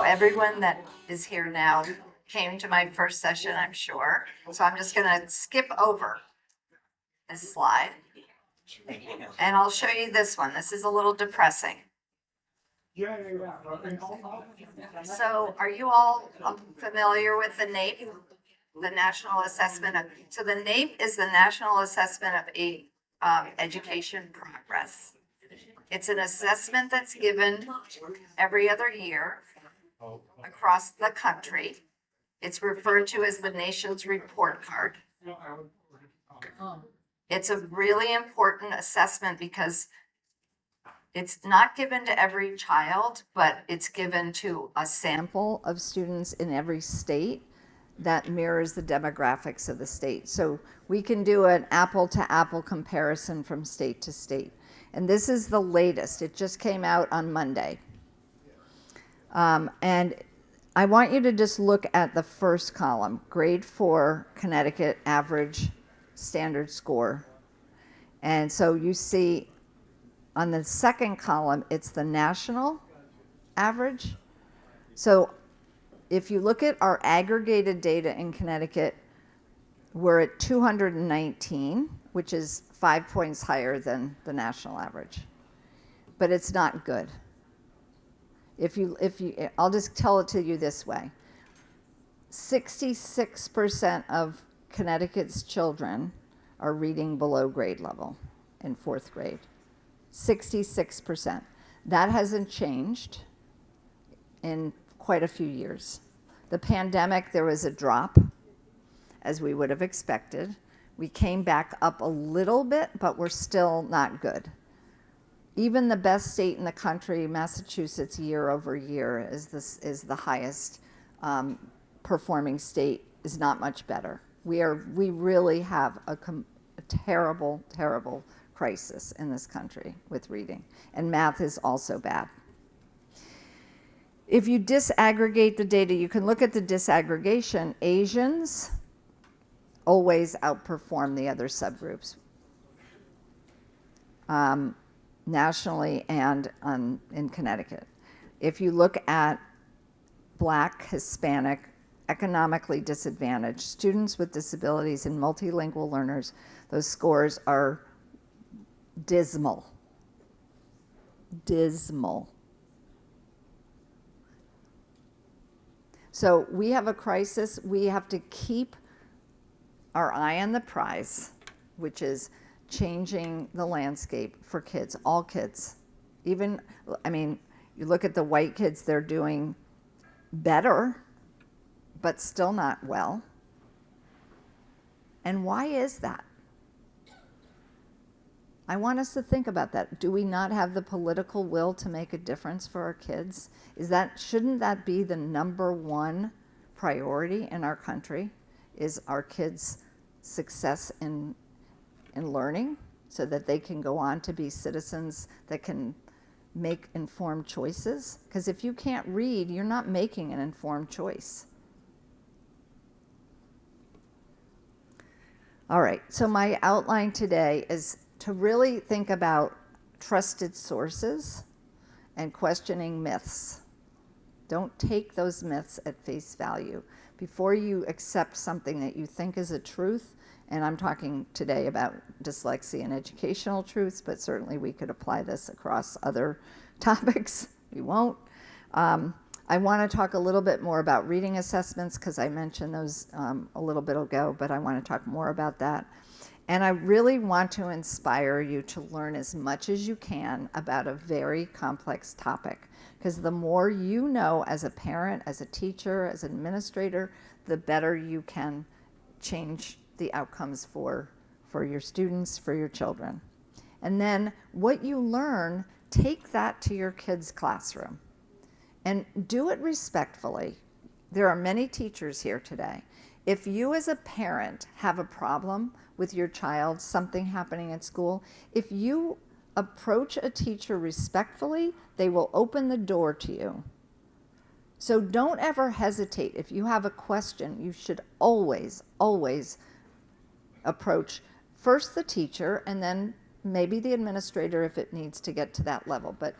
everyone that is here now came to my first session, I'm sure. So I'm just gonna skip over this slide. And I'll show you this one. This is a little depressing. So are you all familiar with the NAEP, the National Assessment of, so the NAEP is the National Assessment of Education Progress. It's an assessment that's given every other year across the country. It's referred to as the nation's report card. It's a really important assessment because it's not given to every child, but it's given to a sample of students in every state that mirrors the demographics of the state. So we can do an apple-to-apple comparison from state to state. And this is the latest. It just came out on Monday. And I want you to just look at the first column, grade 4 Connecticut average standard score. And so you see on the second column, it's the national average. So if you look at our aggregated data in Connecticut, we're at 219, which is 5 points higher than the national average. But it's not good. I'll just tell it to you this way. 66% of Connecticut's children are reading below grade level in 4th grade. 66%. That hasn't changed in quite a few years. The pandemic, there was a drop, as we would have expected. We came back up a little bit, but we're still not good. Even the best state in the country, Massachusetts, year over year, is the highest performing state, is not much better. We really have a terrible, terrible crisis in this country with reading, and math is also bad. If you disaggregate the data, you can look at the disaggregation. Asians always outperform the other subgroups, nationally and in Connecticut. If you look at Black, Hispanic, economically disadvantaged, students with disabilities, and multilingual learners, those scores are dismal. Dismal. So we have a crisis. We have to keep our eye on the prize, which is changing the landscape for kids, all kids. You look at the white kids, they're doing better, but still not well. And why is that? I want us to think about that. Do we not have the political will to make a difference for our kids? Shouldn't that be the number one priority in our country, is our kids' success in learning so that they can go on to be citizens that can make informed choices? Because if you can't read, you're not making an informed choice. All right, so my outline today is to really think about trusted sources and questioning myths. Don't take those myths at face value. Before you accept something that you think is a truth, and I'm talking today about dyslexia and educational truths, but certainly we could apply this across other topics. We won't. I want to talk a little bit more about reading assessments because I mentioned those a little bit ago, but I want to talk more about that. And I really want to inspire you to learn as much as you can about a very complex topic, because the more you know as a parent, as a teacher, as an administrator, the better you can change the outcomes for your students, for your children. And then what you learn, take that to your kids' classroom and do it respectfully. There are many teachers here today. If you as a parent have a problem with your child, something happening at school, if you approach a teacher respectfully, they will open the door to you. So don't ever hesitate. If you have a question, you should always, always approach first the teacher and then maybe the administrator if it needs to get to that level. But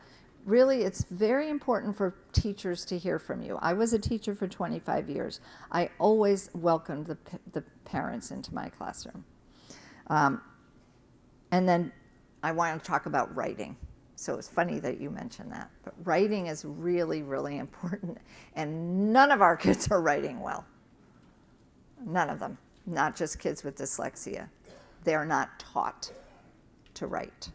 really, it's very important for teachers to hear from you. I was a teacher for 25 years. I always welcomed the parents into my classroom. And then I want to talk about writing. So it's funny that you mentioned that. But writing is really, really important. And none of our kids are writing well. None of them. Not just kids with dyslexia. They're not taught to write.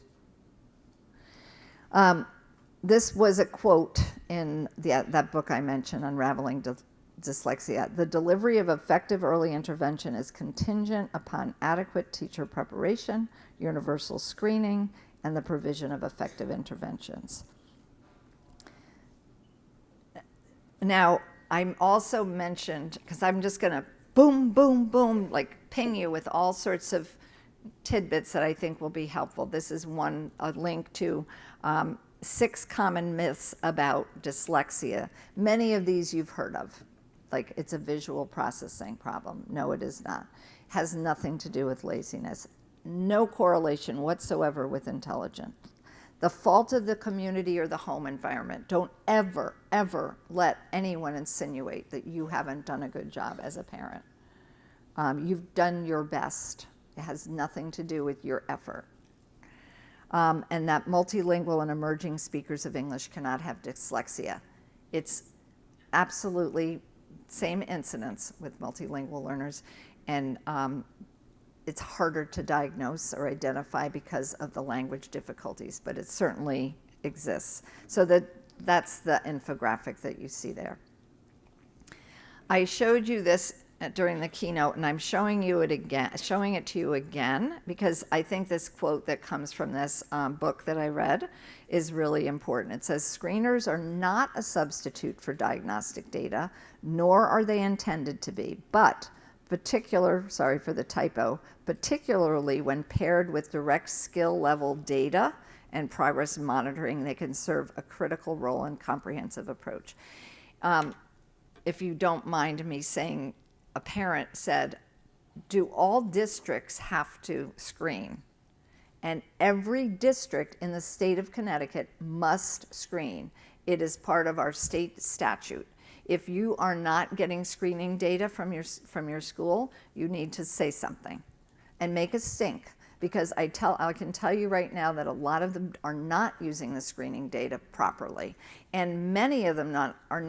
This was a quote in that book I mentioned, Unraveling Dyslexia. The delivery of effective early intervention is contingent upon adequate teacher preparation, universal screening, and the provision of effective interventions. Now, I'm also mentioned, because I'm just going to boom, boom, boom, like ping you with all sorts of tidbits that I think will be helpful. This is a link to 6 common myths about dyslexia. Many of these you've heard of, like it's a visual processing problem. No, it is not. Has nothing to do with laziness. No correlation whatsoever with intelligence. The fault of the community or the home environment. Don't ever, ever let anyone insinuate that you haven't done a good job as a parent. You've done your best. It has nothing to do with your effort. And that multilingual and emerging speakers of English cannot have dyslexia. It's absolutely same incidence with multilingual learners, and it's harder to diagnose or identify because of the language difficulties, but it certainly exists. So that's the infographic that you see there. I showed you this during the keynote, and I'm showing it to you again, because I think this quote that comes from this book that I read is really important. It says, "Screeners are not a substitute for diagnostic data, nor are they intended to be, but sorry for the typo, particularly when paired with direct skill level data and progress monitoring, they can serve a critical role in comprehensive approach." If you don't mind me saying, a parent said, do all districts have to screen? And every district in the state of Connecticut must screen. It is part of our state statute. If you are not getting screening data from your school, you need to say something and make a stink, because I can tell you right now that a lot of them are not using the screening data properly, and many of them are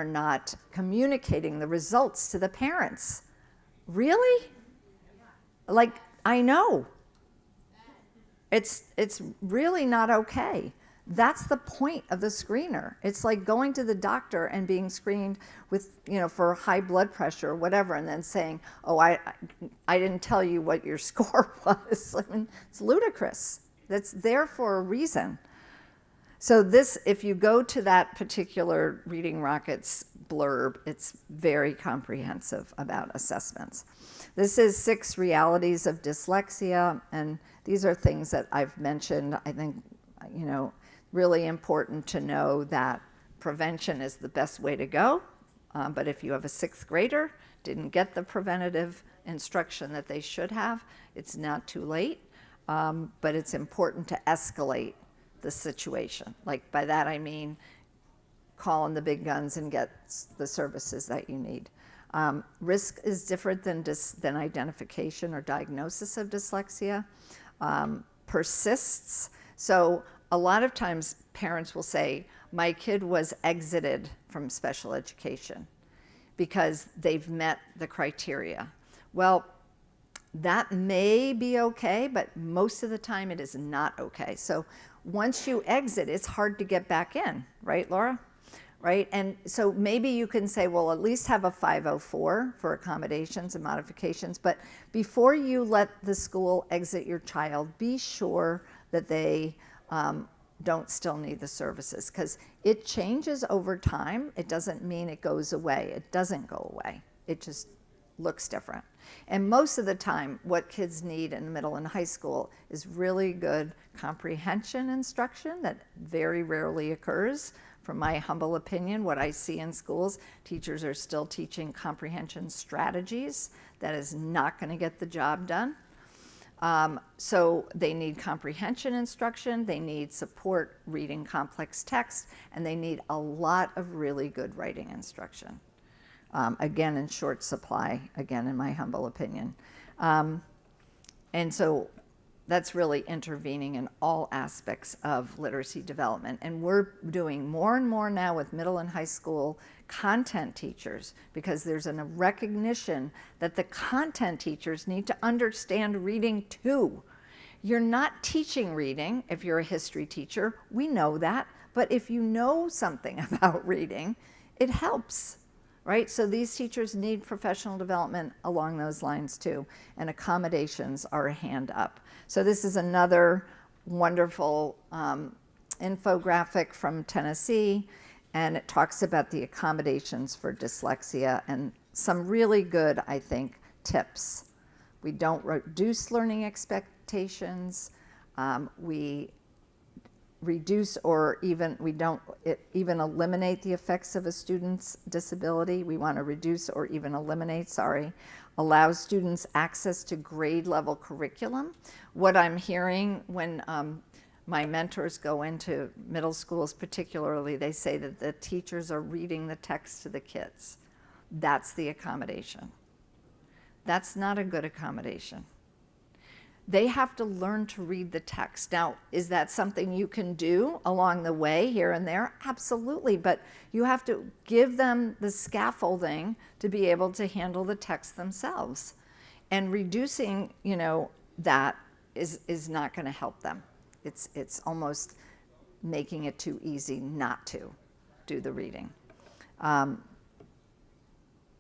not communicating the results to the parents. Really? Like, I know. It's really not okay. That's the point of the screener. It's like going to the doctor and being screened with, for high blood pressure or whatever, and then saying, "Oh, I didn't tell you what your score was." I mean, it's ludicrous. That's there for a reason. So this, if you go to that particular Reading Rockets blurb, it's very comprehensive about assessments. This is 6 realities of dyslexia, and these are things that I've mentioned. I think, really important to know that prevention is the best way to go. But if you have a 6th grader, didn't get the preventative instruction that they should have, it's not too late. But it's important to escalate the situation. Like, by that I mean call in the big guns and get the services that you need. Risk is different than identification or diagnosis of dyslexia. Persists. So a lot of times parents will say, my kid was exited from special education because they've met the criteria. Well, that may be okay, but most of the time it is not okay. So once you exit, it's hard to get back in, right, Laura? Right? And so maybe you can say, well, at least have a 504 for accommodations and modifications, but before you let the school exit your child, be sure that they don't still need the services, because it changes over time. It doesn't mean it goes away. It doesn't go away. It just looks different. And most of the time, what kids need in middle and high school is really good comprehension instruction that very rarely occurs. From my humble opinion, what I see in schools, teachers are still teaching comprehension strategies. That is not going to get the job done. So they need comprehension instruction, they need support reading complex text, and they need a lot of really good writing instruction. Again, in short supply, again, in my humble opinion. And so that's really intervening in all aspects of literacy development. And we're doing more and more now with middle and high school content teachers, because there's a recognition that the content teachers need to understand reading too. You're not teaching reading if you're a history teacher. We know that. But if you know something about reading, it helps. Right? So these teachers need professional development along those lines too, and accommodations are a hand up. So this is another wonderful infographic from Tennessee, and it talks about the accommodations for dyslexia and some really good, I think, tips. We don't reduce learning expectations. We reduce or even we don't even eliminate the effects of a student's disability. We want to reduce or even eliminate, allow students access to grade level curriculum. What I'm hearing when my mentors go into middle schools particularly, they say that the teachers are reading the text to the kids. That's the accommodation. That's not a good accommodation. They have to learn to read the text. Now, is that something you can do along the way here and there? Absolutely, but you have to give them the scaffolding to be able to handle the text themselves. And reducing, that is not going to help them. It's almost making it too easy not to do the reading.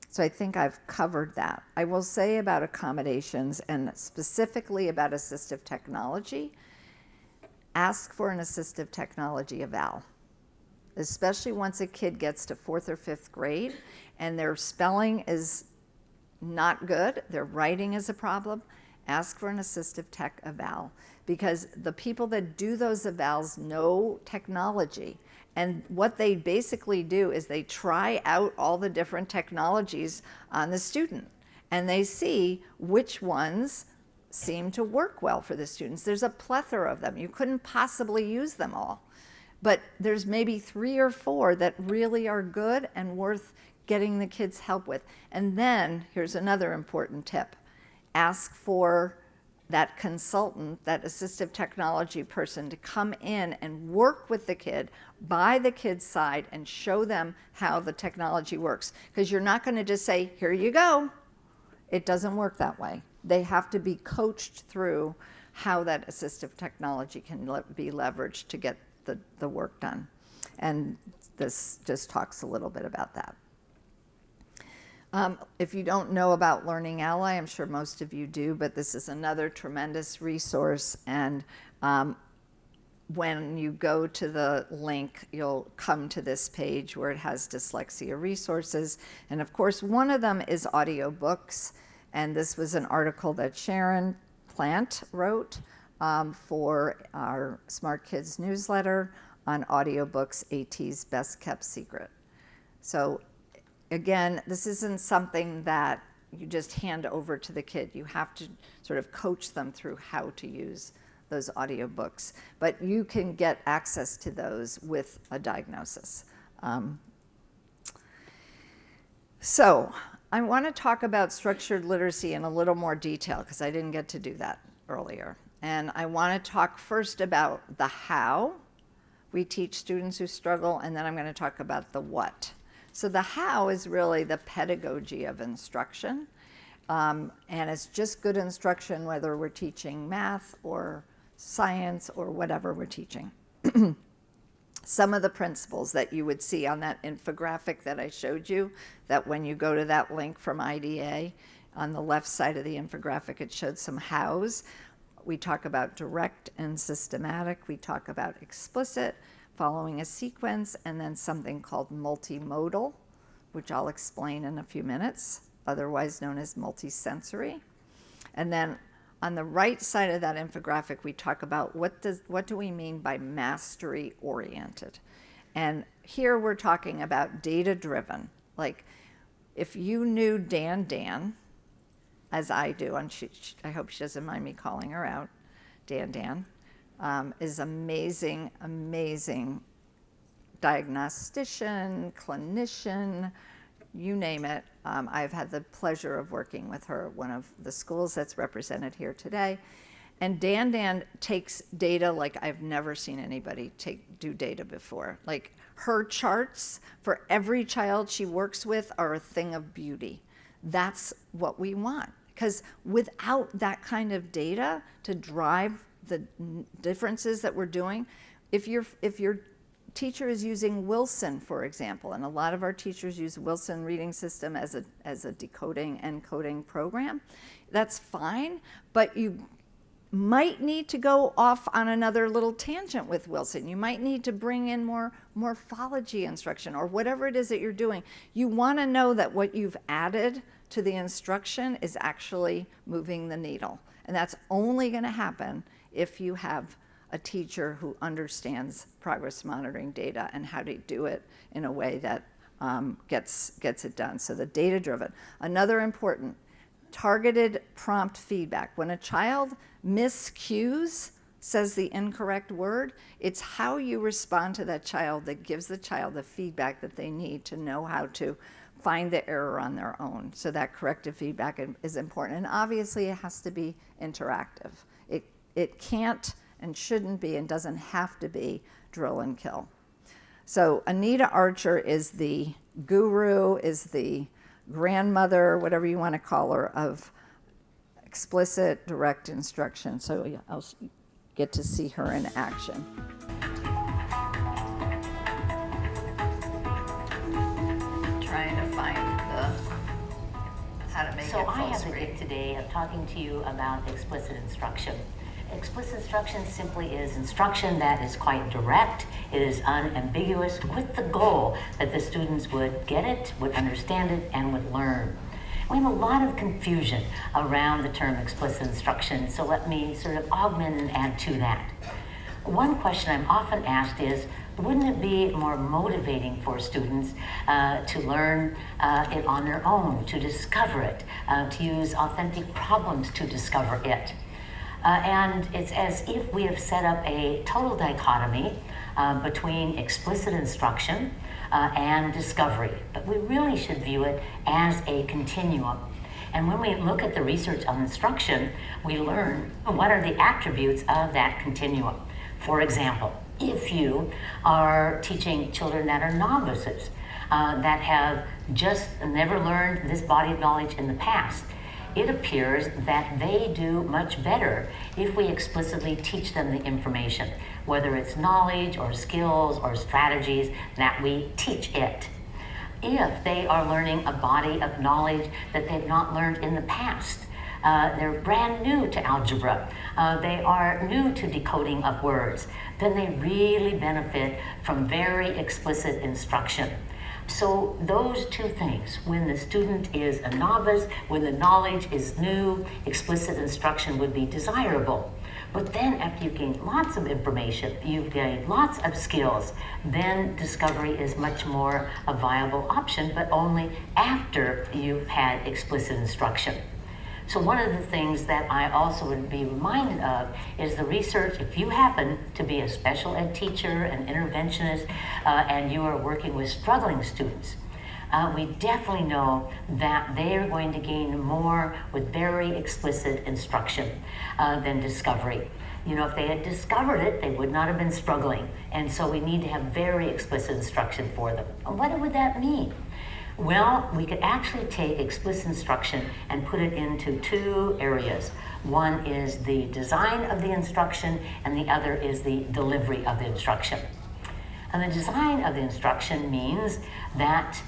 So I think I've covered that. I will say about accommodations and specifically about assistive technology, ask for an assistive technology eval, especially once a kid gets to 4th or 5th grade and their spelling is not good, their writing is a problem. Ask for an assistive tech eval, because the people that do those evals know technology. And what they basically do is they try out all the different technologies on the student, and they see which ones seem to work well for the students. There's a plethora of them. You couldn't possibly use them all. But there's maybe 3 or 4 that really are good and worth getting the kids help with. And then here's another important tip. Ask for that consultant, that assistive technology person, to come in and work with the kid by the kid's side and show them how the technology works. Because you're not going to just say, here you go. It doesn't work that way. They have to be coached through how that assistive technology can be leveraged to get the work done. And this just talks a little bit about that. If you don't know about Learning Ally, I'm sure most of you do, but this is another tremendous resource. And when you go to the link, you'll come to this page where it has dyslexia resources. And of course, one of them is audiobooks. And this was an article that Sharon Plant wrote for our Smart Kids newsletter on audiobooks, AT's Best Kept Secret. So again, this isn't something that you just hand over to the kid. You have to sort of coach them through how to use those audiobooks. But you can get access to those with a diagnosis. So I want to talk about structured literacy in a little more detail, because I didn't get to do that earlier. And I want to talk first about the how we teach students who struggle, and then I'm going to talk about the what. So the how is really the pedagogy of instruction, and it's just good instruction whether we're teaching math or science or whatever we're teaching. Some of the principles that you would see on that infographic that I showed you, that when you go to that link from IDA, on the left side of the infographic it showed some hows. We talk about direct and systematic. We talk about explicit, following a sequence, and then something called multimodal, which I'll explain in a few minutes, otherwise known as multisensory. And then on the right side of that infographic, we talk about what do we mean by mastery-oriented. And here we're talking about data-driven. Like, if you knew Dan, as I do, and I hope she doesn't mind me calling her out, Dan, is amazing, amazing diagnostician, clinician, you name it. I've had the pleasure of working with her at one of the schools that's represented here today. And Dan takes data like I've never seen anybody do data before. Like, her charts for every child she works with are a thing of beauty. That's what we want. Because without that kind of data to drive the differences that we're doing, if your teacher is using Wilson, for example, and a lot of our teachers use Wilson reading system as a decoding and coding program, that's fine, but you might need to go off on another little tangent with Wilson. You might need to bring in more morphology instruction or whatever it is that you're doing. You want to know that what you've added to the instruction is actually moving the needle. And that's only going to happen if you have a teacher who understands progress monitoring data and how to do it in a way that gets it done. So the data driven. Another important, targeted prompt feedback. When a child miscues, says the incorrect word, it's how you respond to that child that gives the child the feedback that they need to know how to find the error on their own. So that corrective feedback is important. And obviously it has to be interactive. It can't and shouldn't be and doesn't have to be drill and kill. So Anita Archer is the guru, is the grandmother, whatever you want to call her, of explicit direct instruction. So I'll get to see her in action. Trying to find how to make it full screen. So I have the gift today of talking to you about explicit instruction. Explicit instruction simply is instruction that is quite direct, it is unambiguous, with the goal that the students would get it, would understand it, and would learn. We have a lot of confusion around the term explicit instruction, so let me sort of augment and add to that. One question I'm often asked is, wouldn't it be more motivating for students to learn it on their own, to discover it, to use authentic problems to discover it? And it's as if we have set up a total dichotomy between explicit instruction and discovery. But we really should view it as a continuum. And when we look at the research on instruction, we learn what are the attributes of that continuum. For example, if you are teaching children that are novices, that have just never learned this body of knowledge in the past, it appears that they do much better if we explicitly teach them the information, whether it's knowledge or skills or strategies, that we teach it. If they are learning a body of knowledge that they've not learned in the past, they're brand new to algebra, they are new to decoding of words, then they really benefit from very explicit instruction. So those two things, when the student is a novice, when the knowledge is new, explicit instruction would be desirable. But then after you've gained lots of information, you've gained lots of skills, then discovery is much more a viable option, but only after you've had explicit instruction. So one of the things that I also would be reminded of is the research. If you happen to be a special ed teacher, an interventionist, and you are working with struggling students, we definitely know that they are going to gain more with very explicit instruction than discovery. You know, if they had discovered it, they would not have been struggling. And so we need to have very explicit instruction for them. And what would that mean? Well, we could actually take explicit instruction and put it into two areas. One is the design of the instruction, and the other is the delivery of the instruction. And the design of the instruction means that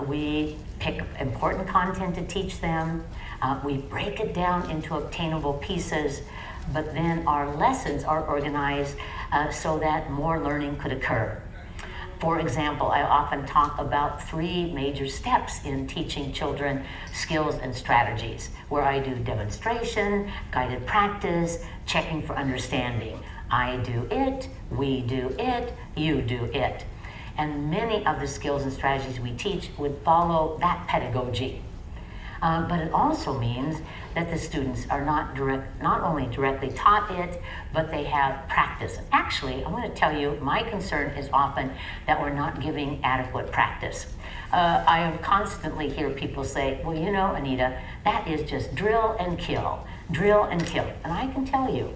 we pick important content to teach them, we break it down into obtainable pieces, but then our lessons are organized so that more learning could occur. For example, I often talk about 3 major steps in teaching children skills and strategies, where I do demonstration, guided practice, checking for understanding. I do it, we do it, you do it. And many of the skills and strategies we teach would follow that pedagogy. But it also means that the students are not only directly taught it, but they have practice. Actually, I'm going to tell you, my concern is often that we're not giving adequate practice. I constantly hear people say, well, you know, Anita, that is just drill and kill, drill and kill. And I can tell you,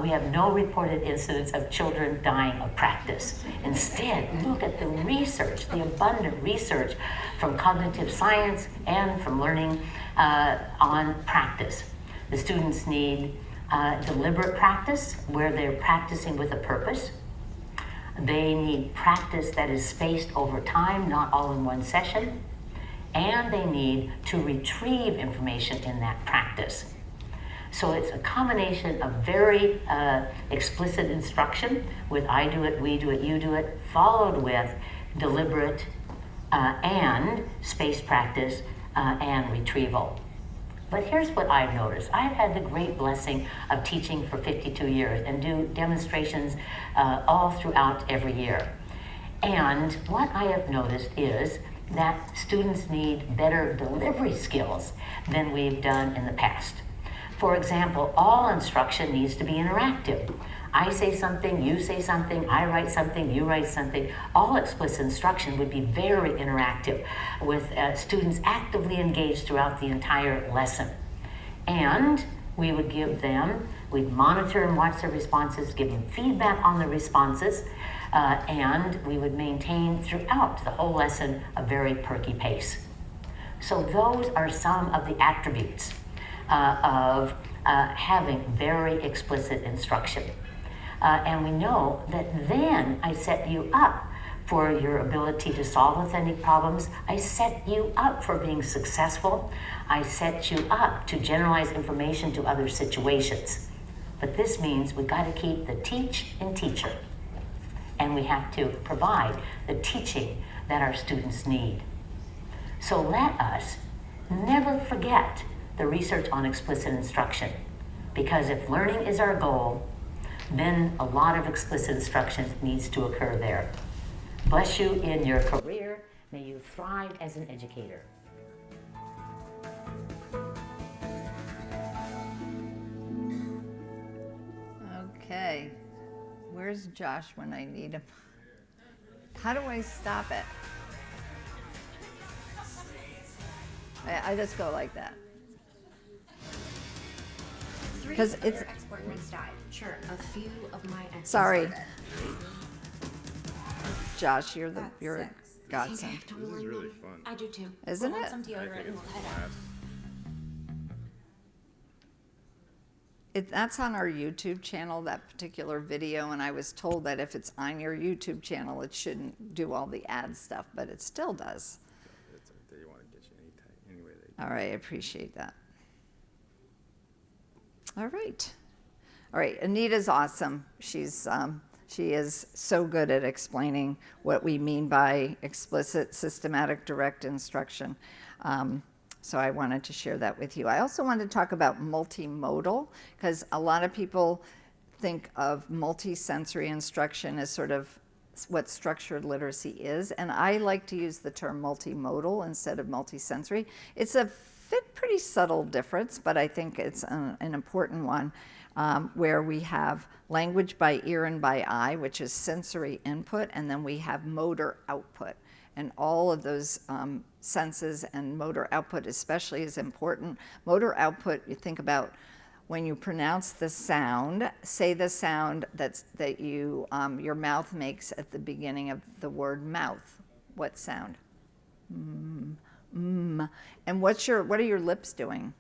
we have no reported incidents of children dying of practice. Instead, look at the research, the abundant research from cognitive science and from learning on practice. The students need deliberate practice where they're practicing with a purpose. They need practice that is spaced over time, not all in one session. And they need to retrieve information in that practice. So it's a combination of very explicit instruction with I do it, we do it, you do it, followed with deliberate and spaced practice and retrieval. But here's what I've noticed. I've had the great blessing of teaching for 52 years and do demonstrations all throughout every year. And what I have noticed is that students need better delivery skills than we've done in the past. For example, all instruction needs to be interactive. I say something, you say something, I write something, you write something. All explicit instruction would be very interactive with students actively engaged throughout the entire lesson. And we would give them, we'd monitor and watch their responses, give them feedback on the responses, and we would maintain throughout the whole lesson a very perky pace. So those are some of the attributes of having very explicit instruction. And we know that then I set you up for your ability to solve authentic problems. I set you up for being successful. I set you up to generalize information to other situations. But this means we've got to keep the teach and teacher. And we have to provide the teaching that our students need. So let us never forget the research on explicit instruction. Because if learning is our goal, then a lot of explicit instruction needs to occur there. Bless you in your career. May you thrive as an educator. Okay, where's Josh when I need him? How do I stop it? I just go like that. Because it's export next dive. Sure, a few of my exes sorry, are dead. Josh, you're a I think I godsend. have to This is warn really them. fun. I do too. Isn't We'll it? want some deodorant and we'll head out. That's on our YouTube channel, that particular video, and I was told that if it's on your YouTube channel, it shouldn't do all the ad stuff, but it still does. They want to get you any way they All right, I appreciate that. All right. All right, Anita's awesome. She is so good at explaining what we mean by explicit, systematic, direct instruction. So I wanted to share that with you. I also wanted to talk about multimodal, because a lot of people think of multisensory instruction as sort of what structured literacy is, and I like to use the term multimodal instead of multisensory. It's a pretty subtle difference, but I think it's an important one, where we have language by ear and by eye, which is sensory input, and then we have motor output. And all of those senses and motor output especially is important. Motor output, you think about when you pronounce the sound, say the sound that your mouth makes at the beginning of the word mouth. What sound? And what are your lips doing?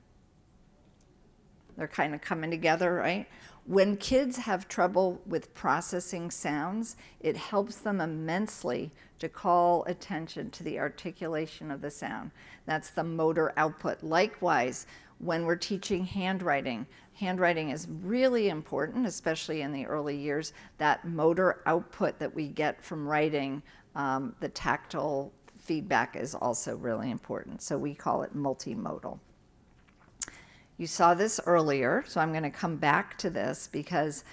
They're kind of coming together, right? When kids have trouble with processing sounds, it helps them immensely to call attention to the articulation of the sound. That's the motor output. Likewise, when we're teaching handwriting is really important, especially in the early years. That motor output that we get from writing, the tactile feedback is also really important. So we call it multimodal. You saw this earlier, so I'm going to come back to this because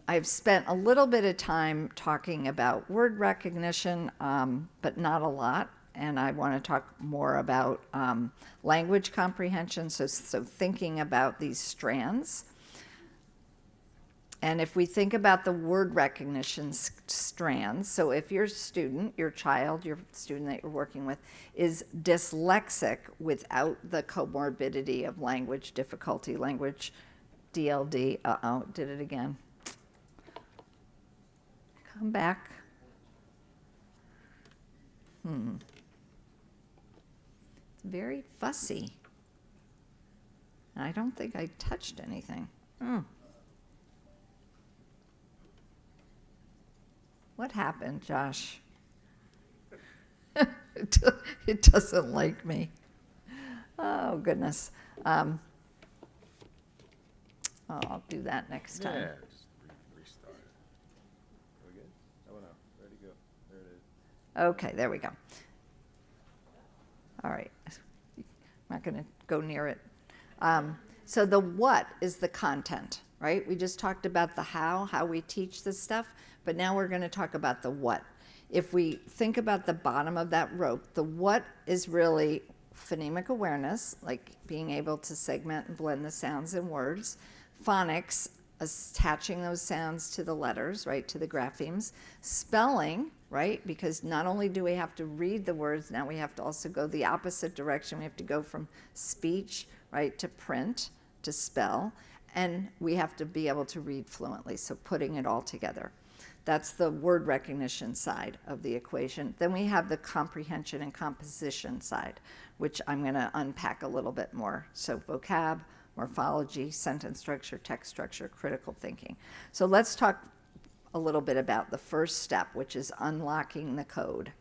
I've spent a little bit of time talking about word recognition, but not a lot. and I want to talk more about language comprehension, so thinking about these strands. And if we think about the word recognition strands, so if your student, your child, your student that you're working with is dyslexic without the comorbidity of language difficulty, language DLD, did it again. Come back. It's very fussy. I don't think I touched anything. What happened, Josh? It doesn't like me. Oh, goodness. I'll do that next time. Yeah, just restart it. Are we good? Oh, no. Ready to go. There it is. Okay, there we go. All right. I'm not going to go near it. So the what is the content, right? We just talked about the how we teach this stuff, but now we're going to talk about the what. If we think about the bottom of that rope, the what is really phonemic awareness, like being able to segment and blend the sounds in words, phonics, attaching those sounds to the letters, right, to the graphemes, spelling, right, because not only do we have to read the words, now we have to also go the opposite direction. We have to go from speech, right, to print, to spell, and we have to be able to read fluently, so putting it all together. That's the word recognition side of the equation. Then we have the comprehension and composition side, which I'm going to unpack a little bit more. So vocab, morphology, sentence structure, text structure, critical thinking. So let's talk a little bit about the first step, which is unlocking the code.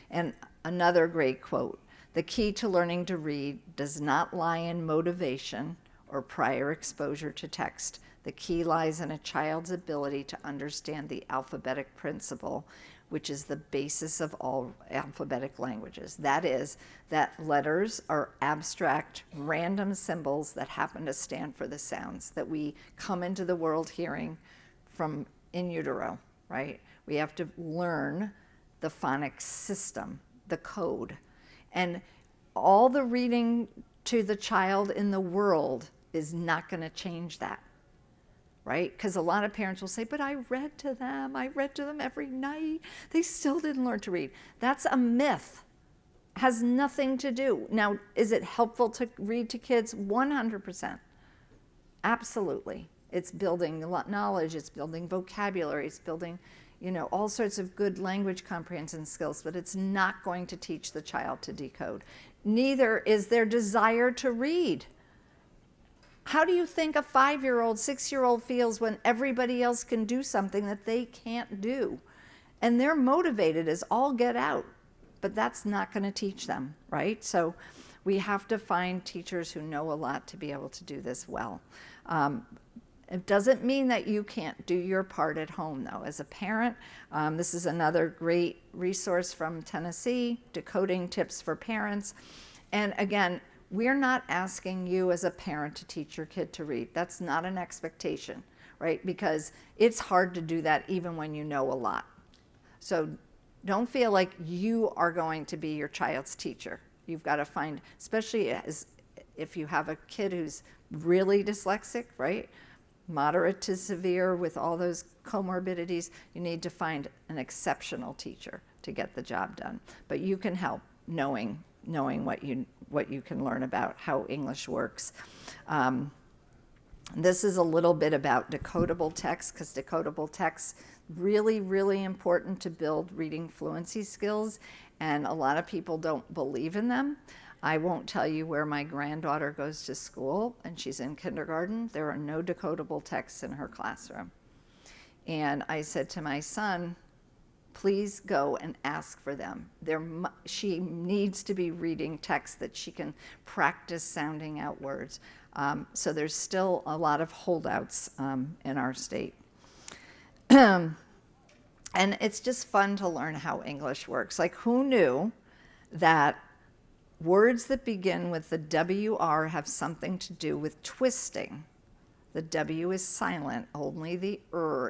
And another great quote, the key to learning to read does not lie in motivation or prior exposure to text. The key lies in a child's ability to understand the alphabetic principle, which is the basis of all alphabetic languages. That is, that letters are abstract, random symbols that happen to stand for the sounds that we come into the world hearing from in utero, right? We have to learn the phonics system, the code. And all the reading to the child in the world is not going to change that. Right? Because a lot of parents will say, but I read to them every night. They still didn't learn to read. That's a myth. Has nothing to do. Now, is it helpful to read to kids? 100%. Absolutely. It's building knowledge, it's building vocabulary, it's building, all sorts of good language comprehension skills, but it's not going to teach the child to decode. Neither is their desire to read. How do you think a 5-year-old, 6-year-old feels when everybody else can do something that they can't do? And they're motivated as all get out, but that's not going to teach them, right? So we have to find teachers who know a lot to be able to do this well. It doesn't mean that you can't do your part at home, though. As a parent, this is another great resource from Tennessee, Decoding Tips for Parents. And again, we're not asking you as a parent to teach your kid to read. That's not an expectation, right? Because it's hard to do that even when you know a lot. So don't feel like you are going to be your child's teacher. You've got to find, especially if you have a kid who's really dyslexic, right? Moderate to severe with all those comorbidities, you need to find an exceptional teacher to get the job done. But you can help knowing what you can learn about how English works. This is a little bit about decodable text, because decodable text really, really important to build reading fluency skills, and a lot of people don't believe in them. I won't tell you where my granddaughter goes to school, and she's in kindergarten. There are no decodable texts in her classroom. And I said to my son, please go and ask for them. She needs to be reading text that she can practice sounding out words. So there's still a lot of holdouts in our state. And it's just fun to learn how English works. Like, who knew that words that begin with the WR have something to do with twisting? The W is silent, only the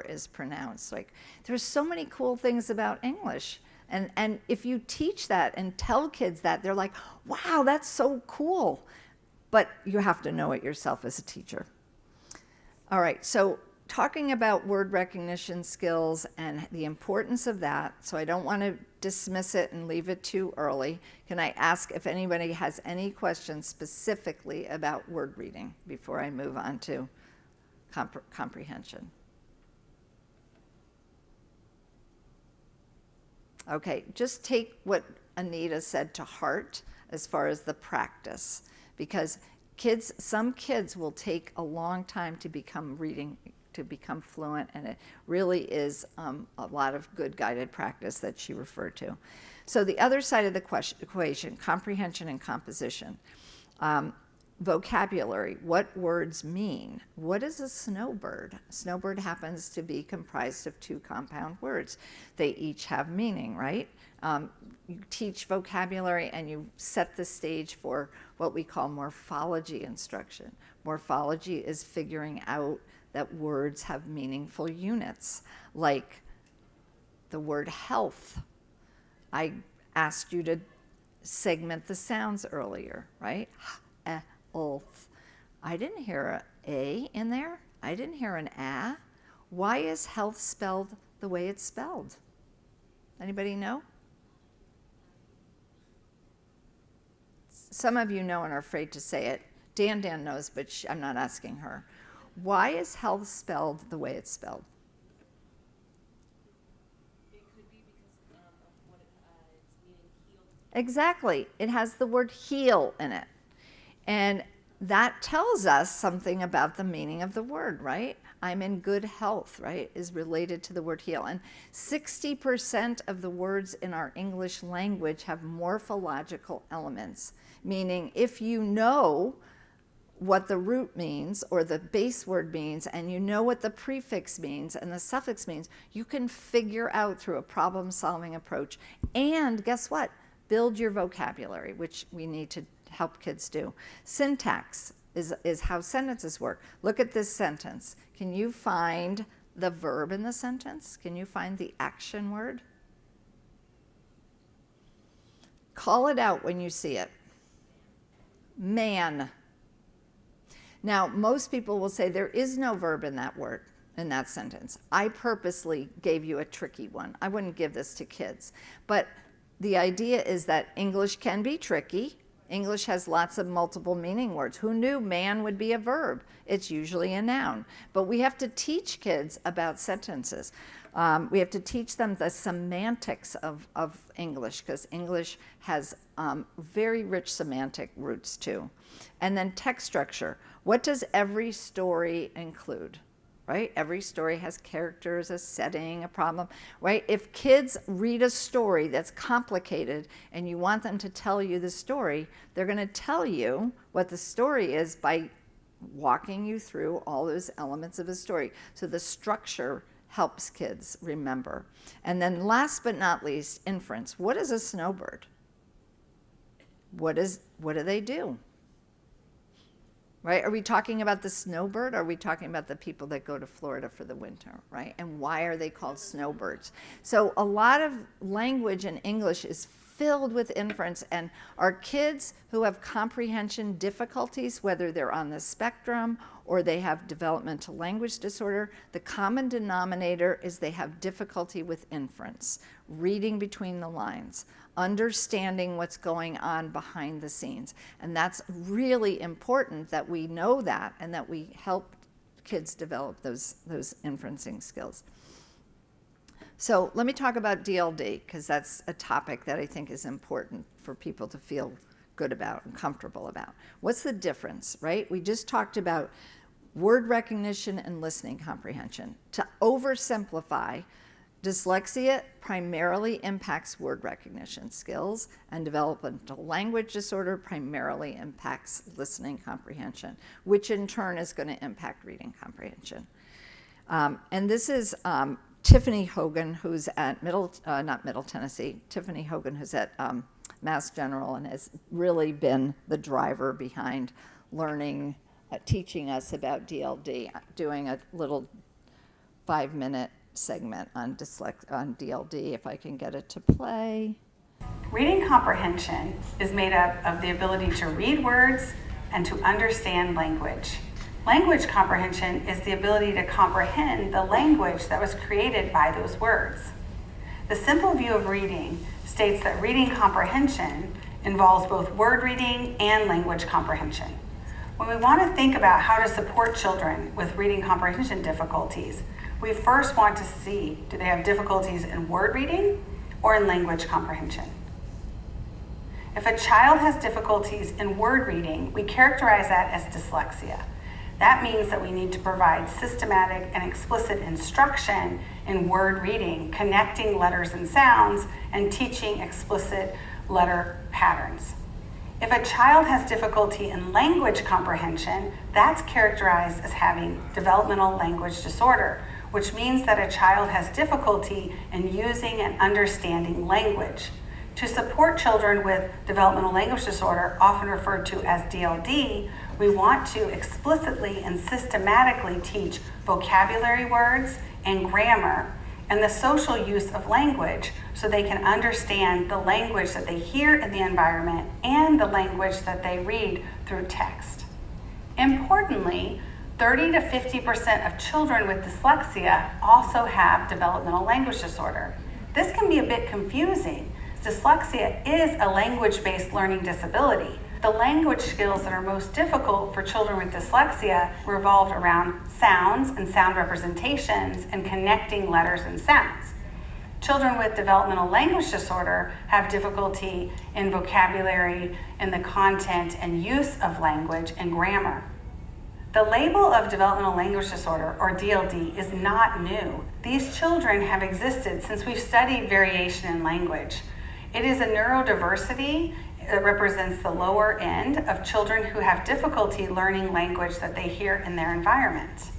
is pronounced. Like, there's so many cool things about English. And if you teach that and tell kids that, they're like, wow, that's so cool. But you have to know it yourself as a teacher. All right, so talking about word recognition skills and the importance of that, so I don't want to dismiss it and leave it too early. Can I ask if anybody has any questions specifically about word reading before I move on to comprehension? Okay, just take what Anita said to heart as far as the practice, because some kids will take a long time to become fluent, and it really is a lot of good guided practice that she referred to. So the other side of the equation, comprehension and composition. Vocabulary, what words mean. What is a snowbird? A snowbird happens to be comprised of 2 compound words. They each have meaning, right? You teach vocabulary and you set the stage for what we call morphology instruction. Morphology is figuring out that words have meaningful units, like the word health. I asked you to segment the sounds earlier, right? Health. I didn't hear an A in there. I didn't hear an A. Why is health spelled the way it's spelled? Anybody know? Some of you know and are afraid to say it. Dan knows, but I'm not asking her. Why is health spelled the way it's spelled? It could be because of what it's meaning healed. Exactly. It has the word heal in it. And that tells us something about the meaning of the word, right? I'm in good health, right, is related to the word heal. And 60% of the words in our English language have morphological elements, meaning if you know what the root means or the base word means, and you know what the prefix means and the suffix means, you can figure out through a problem-solving approach. And guess what? Build your vocabulary, which we need to help kids do. Syntax is how sentences work. Look at this sentence. Can you find the verb in the sentence? Can you find the action word? Call it out when you see it. Man. Now, most people will say there is no verb in that word, in that sentence. I purposely gave you a tricky one. I wouldn't give this to kids. But the idea is that English can be tricky. English has lots of multiple meaning words. Who knew man would be a verb? It's usually a noun. But we have to teach kids about sentences. We have to teach them the semantics of English, because English has very rich semantic roots too. And then text structure. What does every story include? Right? Every story has characters, a setting, a problem, right? If kids read a story that's complicated and you want them to tell you the story, they're going to tell you what the story is by walking you through all those elements of a story. So the structure helps kids remember. And then last but not least, inference. What is a snowbird? What do they do? Right? Are we talking about the snowbird? Or are we talking about the people that go to Florida for the winter, right? And why are they called snowbirds? So a lot of language in English is filled with inference, and our kids who have comprehension difficulties, whether they're on the spectrum or they have developmental language disorder, the common denominator is they have difficulty with inference, reading between the lines, understanding what's going on behind the scenes. And that's really important that we know that and that we help kids develop those inferencing skills. So let me talk about DLD, because that's a topic that I think is important for people to feel good about and comfortable about. What's the difference, right? We just talked about word recognition and listening comprehension. To oversimplify, dyslexia primarily impacts word recognition skills, and developmental language disorder primarily impacts listening comprehension, which in turn is going to impact reading comprehension. And this is Tiffany Hogan, who's at Tiffany Hogan, who's at Mass General and has really been the driver behind teaching us about DLD, doing a little 5-minute segment on on DLD, if I can get it to play. Reading comprehension is made up of the ability to read words and to understand language. Language comprehension is the ability to comprehend the language that was created by those words. The simple view of reading states that reading comprehension involves both word reading and language comprehension. When we want to think about how to support children with reading comprehension difficulties, we first want to see, do they have difficulties in word reading or in language comprehension? If a child has difficulties in word reading, we characterize that as dyslexia. That means that we need to provide systematic and explicit instruction in word reading, connecting letters and sounds, and teaching explicit letter patterns. If a child has difficulty in language comprehension, that's characterized as having developmental language disorder, which means that a child has difficulty in using and understanding language. To support children with developmental language disorder, often referred to as DLD, we want to explicitly and systematically teach vocabulary words and grammar and the social use of language so they can understand the language that they hear in the environment and the language that they read through text. Importantly, 30 to 50% of children with dyslexia also have developmental language disorder. This can be a bit confusing. Dyslexia is a language-based learning disability. The language skills that are most difficult for children with dyslexia revolve around sounds and sound representations and connecting letters and sounds. Children with developmental language disorder have difficulty in vocabulary and the content and use of language and grammar. The label of developmental language disorder, or DLD, is not new. These children have existed since we've studied variation in language. It is a neurodiversity that represents the lower end of children who have difficulty learning language that they hear in their environment.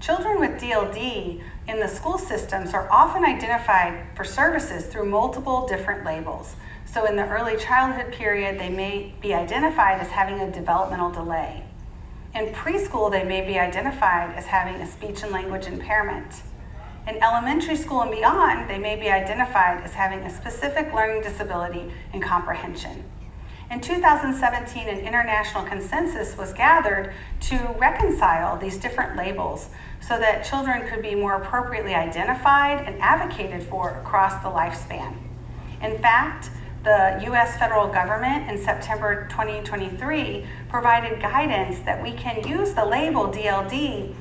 Children with DLD in the school systems are often identified for services through multiple different labels. So in the early childhood period, they may be identified as having a developmental delay. In preschool, they may be identified as having a speech and language impairment. In elementary school and beyond, they may be identified as having a specific learning disability and comprehension. In 2017, an international consensus was gathered to reconcile these different labels so that children could be more appropriately identified and advocated for across the lifespan. In fact, the U.S. federal government in September 2023 provided guidance that we can use the label DLD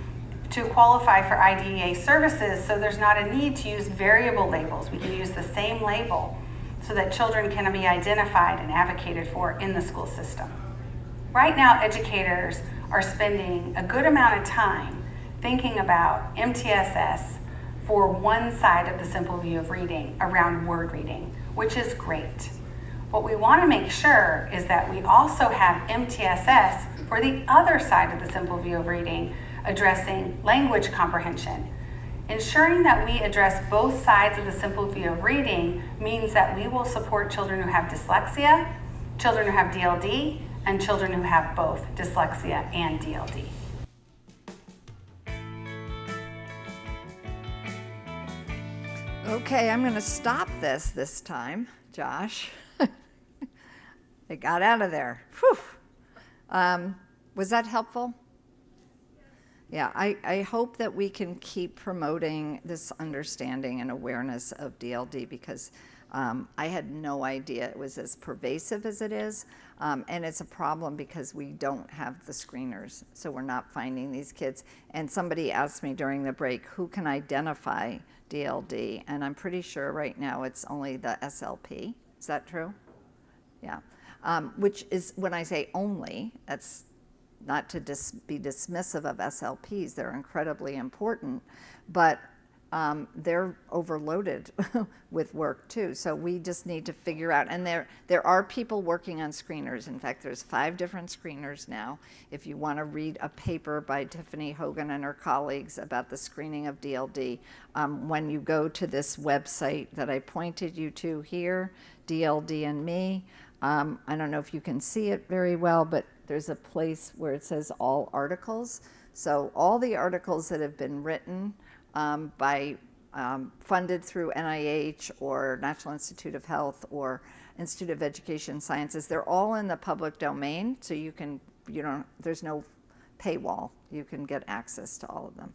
to qualify for IDEA services, so there's not a need to use variable labels. We can use the same label so that children can be identified and advocated for in the school system. Right now, educators are spending a good amount of time thinking about MTSS for one side of the simple view of reading around word reading, which is great. What we want to make sure is that we also have MTSS for the other side of the simple view of reading, addressing language comprehension. Ensuring that we address both sides of the simple view of reading means that we will support children who have dyslexia, children who have DLD, and children who have both dyslexia and DLD. Okay, I'm going to stop this time, Josh. It got out of there. Whew. Was that helpful? Yeah, I hope that we can keep promoting this understanding and awareness of DLD because I had no idea it was as pervasive as it is. And it's a problem because we don't have the screeners, so we're not finding these kids. And somebody asked me during the break, who can identify DLD? And I'm pretty sure right now it's only the SLP. Is that true? Yeah. Which is, when I say only, that's not to be dismissive of SLPs, they're incredibly important, but they're overloaded with work too. So we just need to figure out, and there are people working on screeners. In fact, there's 5 different screeners now. If you want to read a paper by Tiffany Hogan and her colleagues about the screening of DLD, when you go to this website that I pointed you to here, DLD and Me, I don't know if you can see it very well, but there's a place where it says all articles. So all the articles that have been written funded through NIH or National Institute of Health or Institute of Education Sciences. They're all in the public domain, so there's no paywall. You can get access to all of them.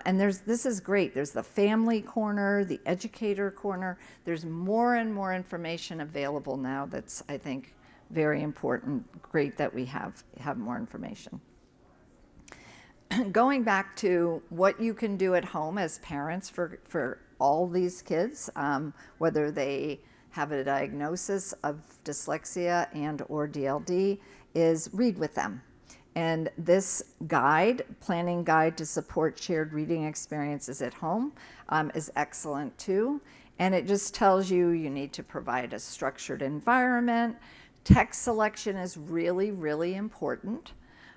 And this is great. There's the family corner, the educator corner. There's more and more information available now that's, I think, very important. Great that we have more information. Going back to what you can do at home as parents for all these kids, whether they have a diagnosis of dyslexia and or DLD, is read with them. And this guide, Planning Guide to Support Shared Reading Experiences at Home, is excellent too. And it just tells you need to provide a structured environment. Text selection is really, really important.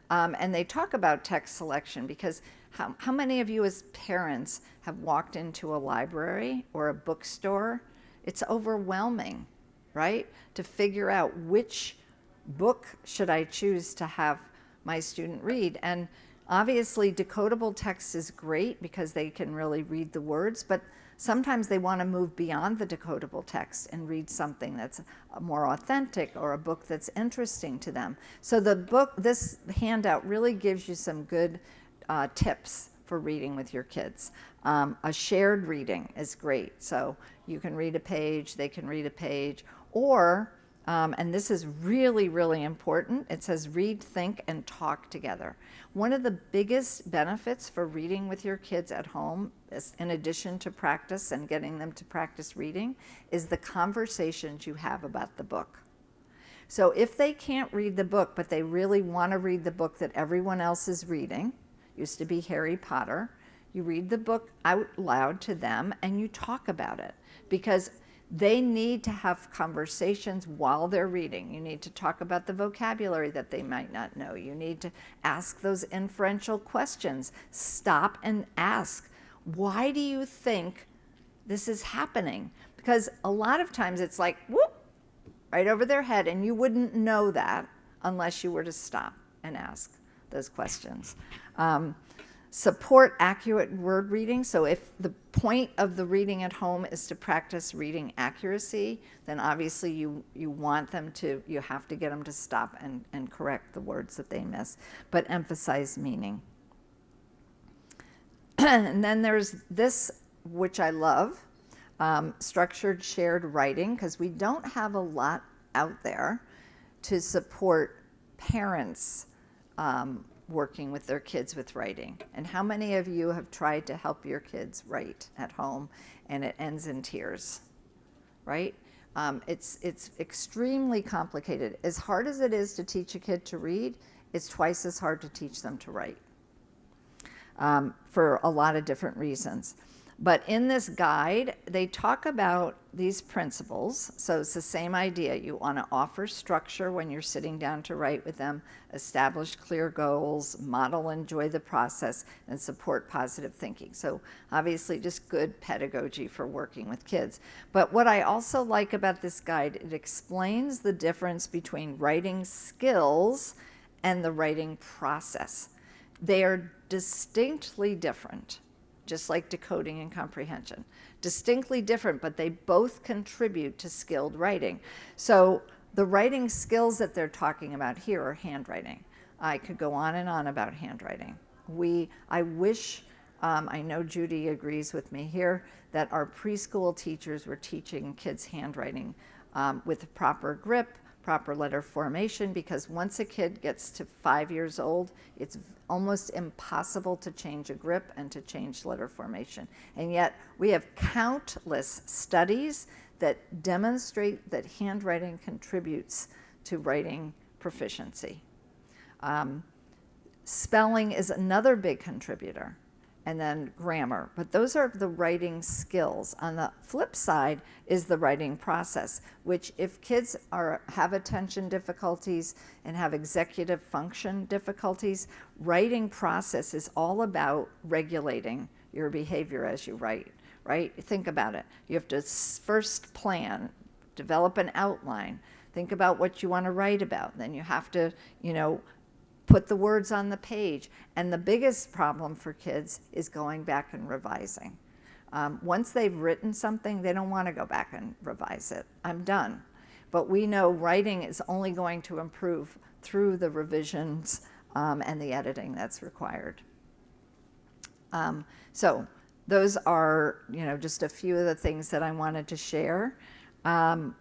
And they talk about text selection because how many of you as parents have walked into a library or a bookstore? It's overwhelming, right? To figure out which book should I choose to have my student read. And obviously decodable text is great because they can really read the words, but sometimes they want to move beyond the decodable text and read something that's more authentic or a book that's interesting to them. So this handout really gives you some good tips for reading with your kids. A shared reading is great. So you can read a page, they can read a page, or and this is really, really important. It says read, think, and talk together. One of the biggest benefits for reading with your kids at home, in addition to practice and getting them to practice reading, is the conversations you have about the book. So if they can't read the book, but they really want to read the book that everyone else is reading, used to be Harry Potter, you read the book out loud to them and you talk about it, because they need to have conversations while they're reading. You need to talk about the vocabulary that they might not know. You need to ask those inferential questions. Stop and ask, why do you think this is happening? Because a lot of times it's like, whoop, right over their head, and you wouldn't know that unless you were to stop and ask those questions. Support accurate word reading. So if the point of the reading at home is to practice reading accuracy, then obviously you have to get them to stop and correct the words that they miss, but emphasize meaning. And then there's this, which I love, structured shared writing, because we don't have a lot out there to support parents working with their kids with writing. And how many of you have tried to help your kids write at home and it ends in tears, right? It's extremely complicated. As hard as it is to teach a kid to read, it's twice as hard to teach them to write, for a lot of different reasons. But in this guide, they talk about these principles. So it's the same idea. You want to offer structure when you're sitting down to write with them, establish clear goals, model and enjoy the process, and support positive thinking. So obviously just good pedagogy for working with kids. But what I also like about this guide, it explains the difference between writing skills and the writing process. They are distinctly different. Just like decoding and comprehension. Distinctly different, but they both contribute to skilled writing. So the writing skills that they're talking about here are handwriting. I could go on and on about handwriting. I wish, I know Judy agrees with me here, that our preschool teachers were teaching kids handwriting with proper grip, proper letter formation, because once a kid gets to 5 years old, it's almost impossible to change a grip and to change letter formation. And yet we have countless studies that demonstrate that handwriting contributes to writing proficiency. Spelling is another big contributor, and then grammar. But those are the writing skills. On the flip side is the writing process, which if kids have attention difficulties and have executive function difficulties, writing process is all about regulating your behavior as you write, right? Think about it. You have to first plan, develop an outline, think about what you want to write about. Then you have to, put the words on the page. And the biggest problem for kids is going back and revising. Once they've written something, they don't want to go back and revise it. I'm done. But we know writing is only going to improve through the revisions and the editing that's required. So those are, just a few of the things that I wanted to share. I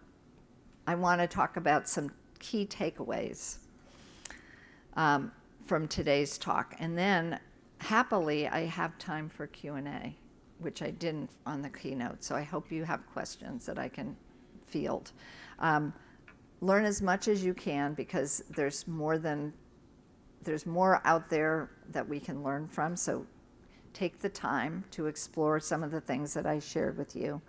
want to talk about some key takeaways from today's talk. And then, happily, I have time for Q&A, which I didn't on the keynote. So I hope you have questions that I can field. Learn as much as you can, because there's more out there that we can learn from. So take the time to explore some of the things that I shared with you.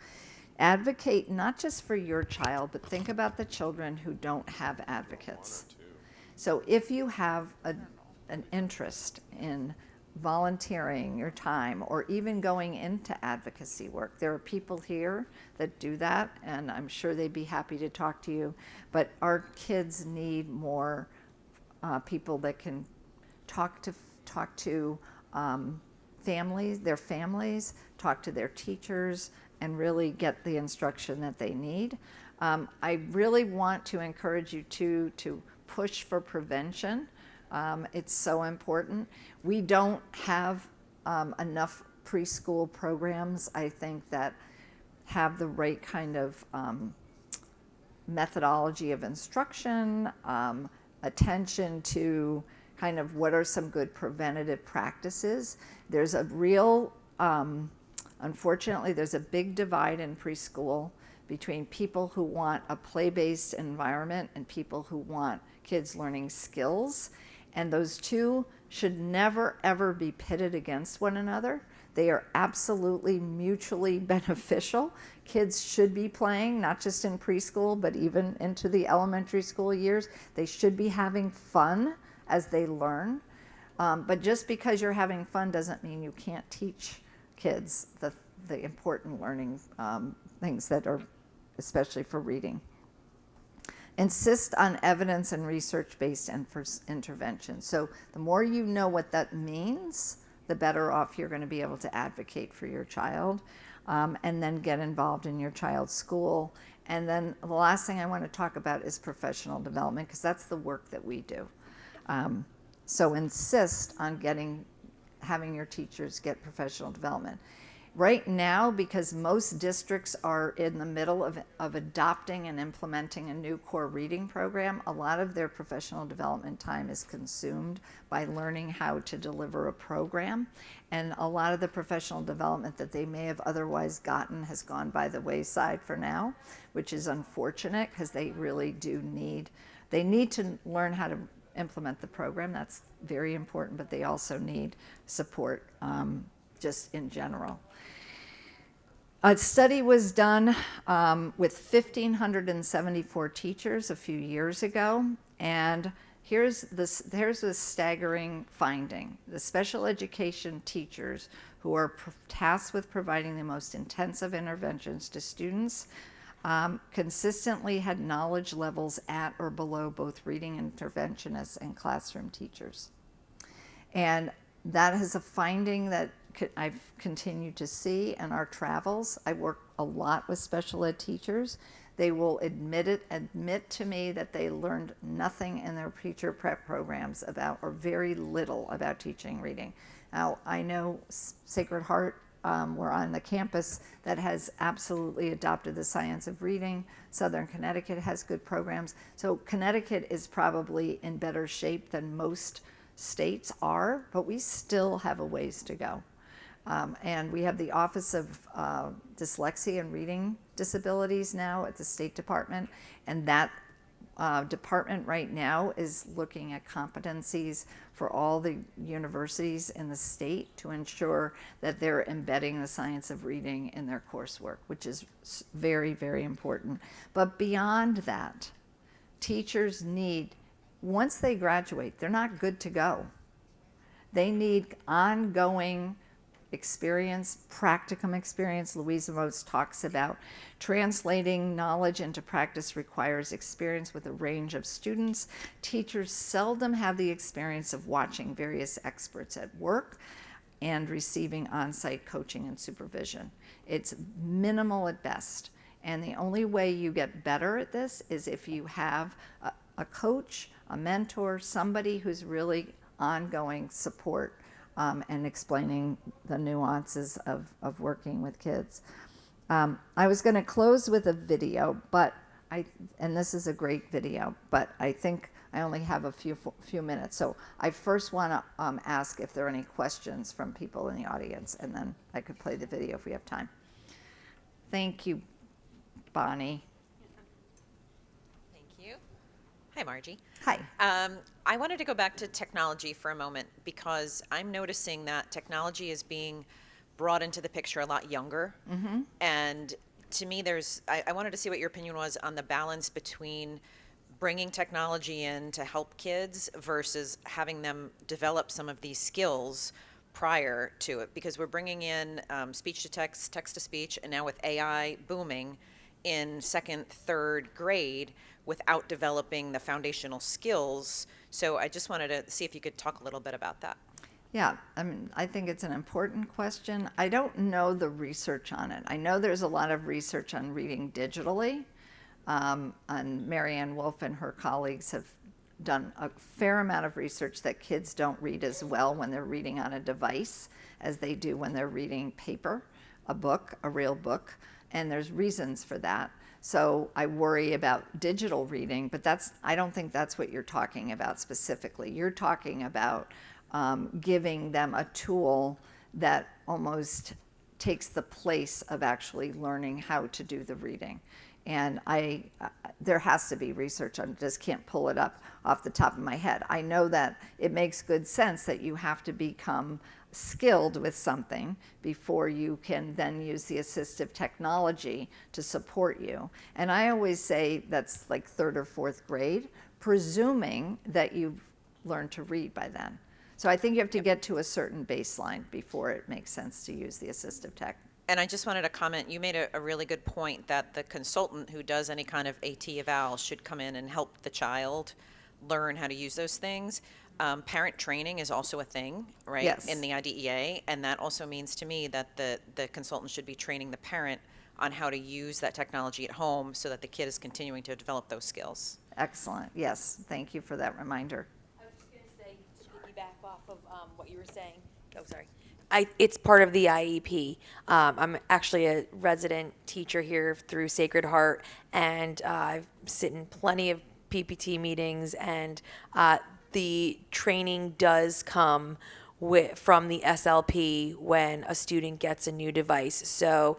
Advocate not just for your child, but think about the children who don't have advocates. So if you have an interest in volunteering your time or even going into advocacy work, there are people here that do that, and I'm sure they'd be happy to talk to you. But our kids need more people that can talk to their families, talk to their teachers, and really get the instruction that they need. I really want to encourage you to push for prevention. It's so important. We don't have enough preschool programs, I think, that have the right kind of methodology of instruction, attention to kind of what are some good preventative practices. There's a real, unfortunately, there's a big divide in preschool between people who want a play-based environment and people who want kids learning skills. And those two should never, ever be pitted against one another. They are absolutely mutually beneficial. Kids should be playing, not just in preschool, but even into the elementary school years. They should be having fun as they learn. But just because you're having fun doesn't mean you can't teach kids the important learning things that are especially for reading. Insist on evidence and research-based intervention. So the more you know what that means, the better off you're going to be able to advocate for your child, and then get involved in your child's school. And then the last thing I want to talk about is professional development, because that's the work that we do. So insist on having your teachers get professional development. Right now, because most districts are in the middle of adopting and implementing a new core reading program, a lot of their professional development time is consumed by learning how to deliver a program. And a lot of the professional development that they may have otherwise gotten has gone by the wayside for now, which is unfortunate, because they really do need to learn how to implement the program. That's very important, but they also need support just in general. A study was done with 1,574 teachers a few years ago, and here's the staggering finding. The special education teachers who are tasked with providing the most intensive interventions to students consistently had knowledge levels at or below both reading interventionists and classroom teachers. And that is a finding that I've continued to see in our travels. I work a lot with special ed teachers. They will admit to me that they learned nothing in their teacher prep programs about, or very little about, teaching reading. Now, I know Sacred Heart, we're on the campus that has absolutely adopted the science of reading. Southern Connecticut has good programs. So Connecticut is probably in better shape than most states are, but we still have a ways to go. And we have the Office of Dyslexia and Reading Disabilities now at the State Department, and that department right now is looking at competencies for all the universities in the state to ensure that they're embedding the science of reading in their coursework, which is very, very important. But beyond that, teachers need, once they graduate, they're not good to go. They need ongoing experience, practicum experience. Louisa Most talks about translating knowledge into practice requires experience with a range of students. Teachers seldom have the experience of watching various experts at work and receiving on-site coaching and supervision. It's minimal at best. And the only way you get better at this is if you have a coach, a mentor, somebody who's really ongoing support and explaining the nuances of working with kids. I was going to close with a video, and this is a great video, but I think I only have a few minutes. So I first want to ask if there are any questions from people in the audience, and then I could play the video if we have time. Thank you, Bonnie. Thank you. Hi, Margie. Hi. I wanted to go back to technology for a moment because I'm noticing that technology is being brought into the picture a lot younger. Mm-hmm. And to me, I wanted to see what your opinion was on the balance between bringing technology in to help kids versus having them develop some of these skills prior to it. Because we're bringing in speech to text, text to speech, and now with AI booming in second, third grade without developing the foundational skills. So I just wanted to see if you could talk a little bit about that. Yeah, I mean, I think it's an important question. I don't know the research on it. I know there's a lot of research on reading digitally, and Marianne Wolf and her colleagues have done a fair amount of research that kids don't read as well when they're reading on a device as they do when they're reading paper, a book, a real book, and there's reasons for that. So I worry about digital reading, but I don't think that's what you're talking about specifically. You're talking about giving them a tool that almost takes the place of actually learning how to do the reading. And there has to be research. I just can't pull it up off the top of my head. I know that it makes good sense that you have to become skilled with something before you can then use the assistive technology to support you. And I always say that's like third or fourth grade, presuming that you've learned to read by then. So I think you have to get to a certain baseline before it makes sense to use the assistive tech. And I just wanted to comment, you made a really good point that the consultant who does any kind of AT eval should come in and help the child learn how to use those things. Parent training is also a thing, right? Yes. In the IDEA, and that also means to me that the consultant should be training the parent on how to use that technology at home so that the kid is continuing to develop those skills. Excellent. Yes. Thank you for that reminder. I was just going to say, to piggyback off of what you were saying. Oh, sorry. It's part of the IEP. I'm actually a resident teacher here through Sacred Heart, and I've sit in plenty of PPT meetings, and the training does come from the SLP when a student gets a new device. So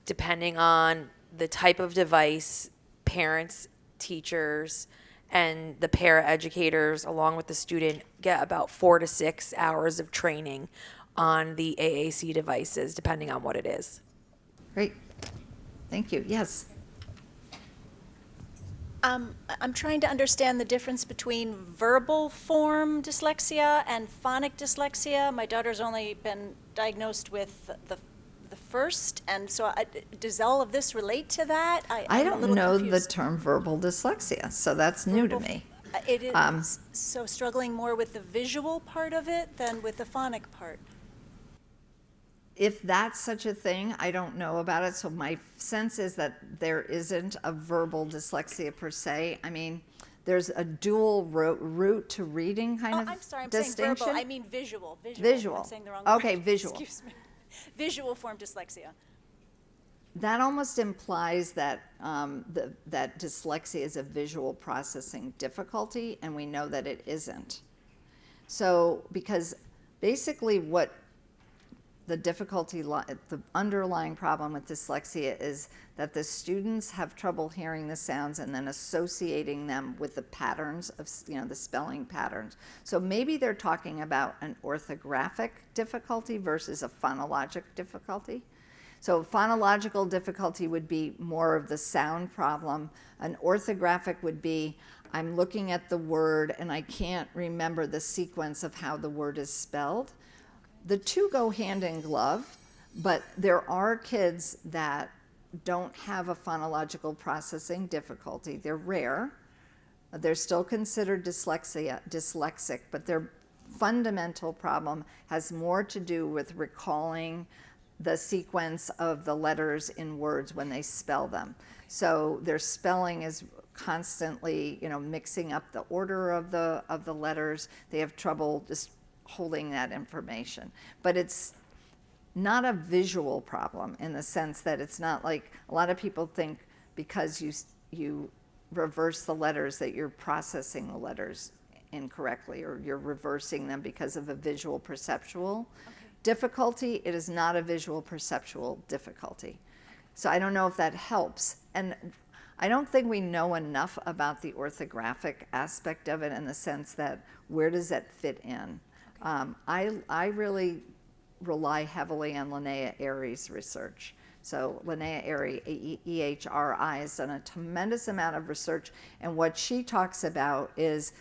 depending on the type of device, parents, teachers, and the paraeducators, along with the student, get about 4 to 6 hours of training on the AAC devices, depending on what it is. Great. Thank you. Yes. I'm trying to understand the difference between verbal form dyslexia and phonic dyslexia. My daughter's only been diagnosed with the first, and so does all of this relate to that? I I'm a don't little know confused. the term verbal dyslexia, so that's new to me. It is so struggling more with the visual part of it than with the phonic part. If that's such a thing, I don't know about it. So my sense is that there isn't a verbal dyslexia per se. I mean, there's a dual route to reading kind of I'm sorry, I'm distinction. saying verbal. I mean visual. Visual. I'm saying the wrong Okay, word. visual. Excuse me. Visual form dyslexia. That almost implies that that dyslexia is a visual processing difficulty, and we know that it isn't. So, because basically what the difficulty, the underlying problem with dyslexia is that the students have trouble hearing the sounds and then associating them with the patterns of, the spelling patterns. So maybe they're talking about an orthographic difficulty versus a phonologic difficulty. So phonological difficulty would be more of the sound problem. An orthographic would be, I'm looking at the word and I can't remember the sequence of how the word is spelled. the two go hand in glove, but there are kids that don't have a phonological processing difficulty. They're rare. They're still considered dyslexic, but their fundamental problem has more to do with recalling the sequence of the letters in words when they spell them. So their spelling is constantly, mixing up the order of the letters. They have trouble just holding that information. But it's not a visual problem in the sense that it's not like a lot of people think because you reverse the letters that you're processing the letters incorrectly, or you're reversing them because of a visual perceptual difficulty. It is not a visual perceptual difficulty. So I don't know if that helps. And I don't think we know enough about the orthographic aspect of it in the sense that where does that fit in? I really rely heavily on Linnea Airy's research. So Linnea Airy, EHRI, has done a tremendous amount of research, and what she talks about is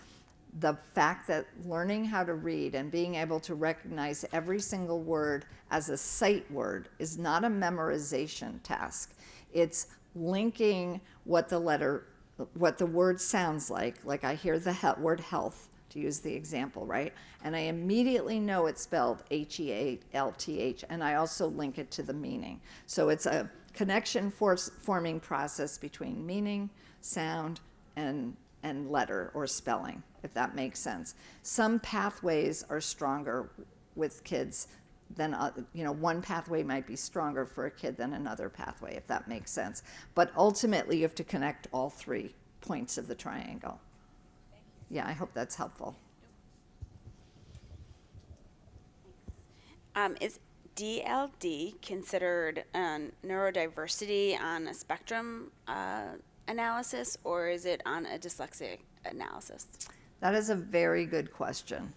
the fact that learning how to read and being able to recognize every single word as a sight word is not a memorization task. It's linking what the word sounds like I hear the word health, to use the example, right? And I immediately know it's spelled HEALTH, and I also link it to the meaning. So it's a connection forming process between meaning, sound, and letter or spelling, if that makes sense. Some pathways are stronger with kids than, one pathway might be stronger for a kid than another pathway, if that makes sense. But ultimately, you have to connect all 3 points of the triangle. Yeah, I hope that's helpful. Is DLD considered neurodiversity on a spectrum analysis, or is it on a dyslexic analysis? That is a very good question.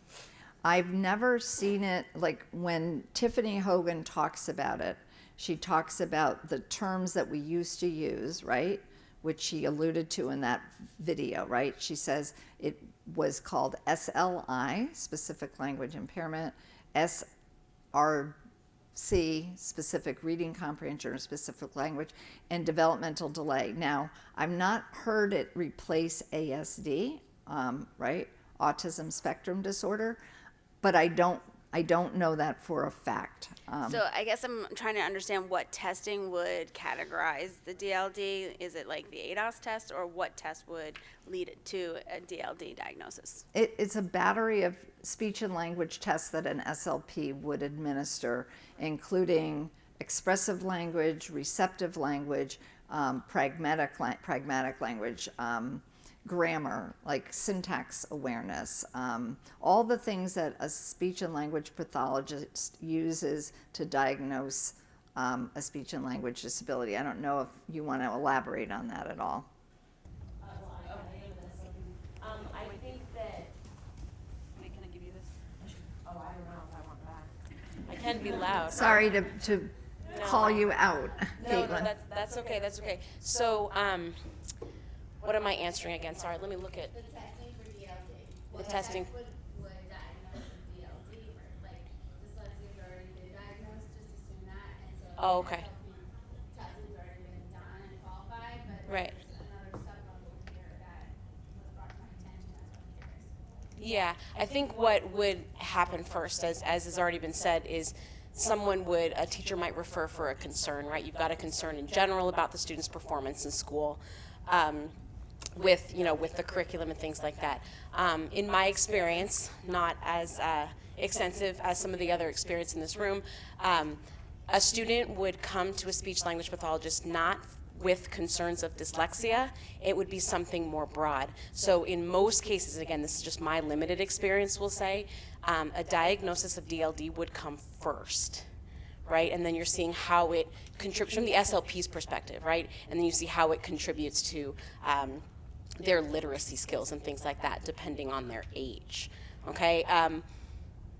I've never seen it, like when Tiffany Hogan talks about it, she talks about the terms that we used to use, right? Which she alluded to in that video, right? She says it was called SLI, specific language impairment, SRC, specific reading comprehension or specific language, and developmental delay. Now, I've not heard it replace ASD, right? Autism spectrum disorder, but I don't know that for a fact. So I guess I'm trying to understand what testing would categorize the DLD. Is it like the ADOS test, or what test would lead it to a DLD diagnosis? It's a battery of speech and language tests that an SLP would administer, including expressive language, receptive language, pragmatic language, grammar, like syntax awareness, all the things that a speech and language pathologist uses to diagnose a speech and language disability. I don't know if you want to elaborate on that at all. I think that Wait, can I give you this? I don't know if I want that. I can be loud. Sorry to call you out, No, Caitlin. that's okay. That's okay. So, what am I answering again? Sorry, let me look at The testing for DLD. The testing. Would diagnose with DLD, or like dyslexia's already been diagnosed, just assume that, and so. Oh, okay. Testing's already been done and qualified, but Right. there's another sub-level here that was brought to my attention, that's what I'm curious. Yeah, I think what would happen first, as has already been said, is a teacher might refer for a concern, right? You've got a concern in general about the student's performance in school, with the curriculum and things like that. In my experience, not as extensive as some of the other experience in this room, a student would come to a speech language pathologist not with concerns of dyslexia. It would be something more broad. So in most cases, again, this is just my limited experience, we'll say, a diagnosis of DLD would come first, right? And then you're seeing how it contributes from the SLP's perspective, right? And then you see how it contributes to their literacy skills and things like that, depending on their age, okay?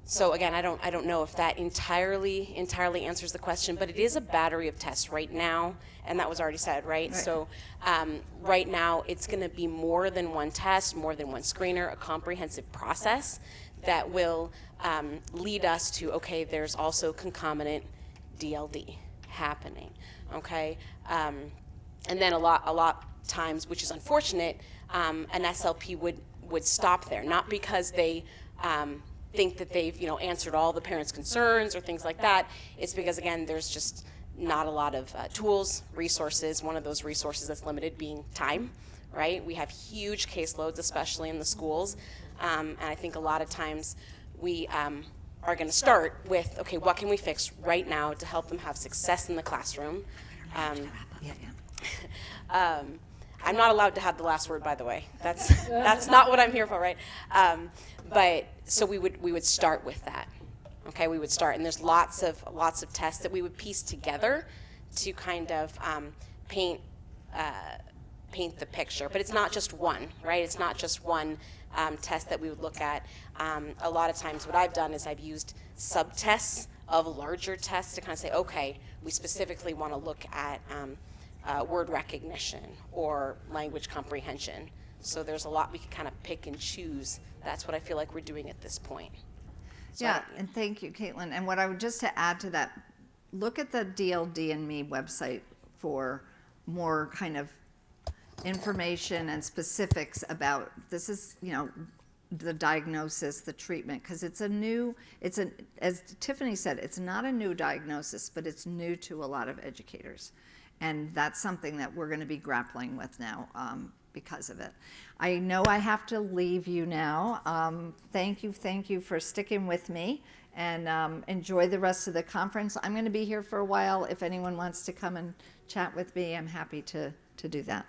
So again, I don't know if that entirely answers the question, but it is a battery of tests right now, and that was already said, right? So right now, it's going to be more than one test, more than one screener, a comprehensive process that will lead us to, okay, there's also concomitant DLD happening, okay? And then a lot times, which is unfortunate, an SLP would stop there, not because they think that they've answered all the parents' concerns or things like that. It's because, again, there's just not a lot of tools, resources. One of those resources that's limited being time, right? We have huge caseloads, especially in the schools, and I think a lot of times we are going to start with, okay, what can we fix right now to help them have success in the classroom? I'm not allowed to have the last word, by the way. That's not what I'm here for, right? But so we would start with that. Okay, we would start, and there's lots of tests that we would piece together to kind of paint the picture. But it's not just one, right? It's not just one test that we would look at. A lot of times, what I've done is I've used subtests of larger tests to kind of say, okay, we specifically want to look at word recognition or language comprehension. So there's a lot we can kind of pick and choose. That's what I feel like we're doing at this point. So yeah, and thank you, Caitlin. And what I would just to add to that, look at the DLD and Me website for more kind of information and specifics about this is, the diagnosis, the treatment, because as Tiffany said, it's not a new diagnosis, but it's new to a lot of educators. And that's something that we're going to be grappling with now because of it. I know I have to leave you now. Thank you for sticking with me, and enjoy the rest of the conference. I'm going to be here for a while. If anyone wants to come and chat with me, I'm happy to do that.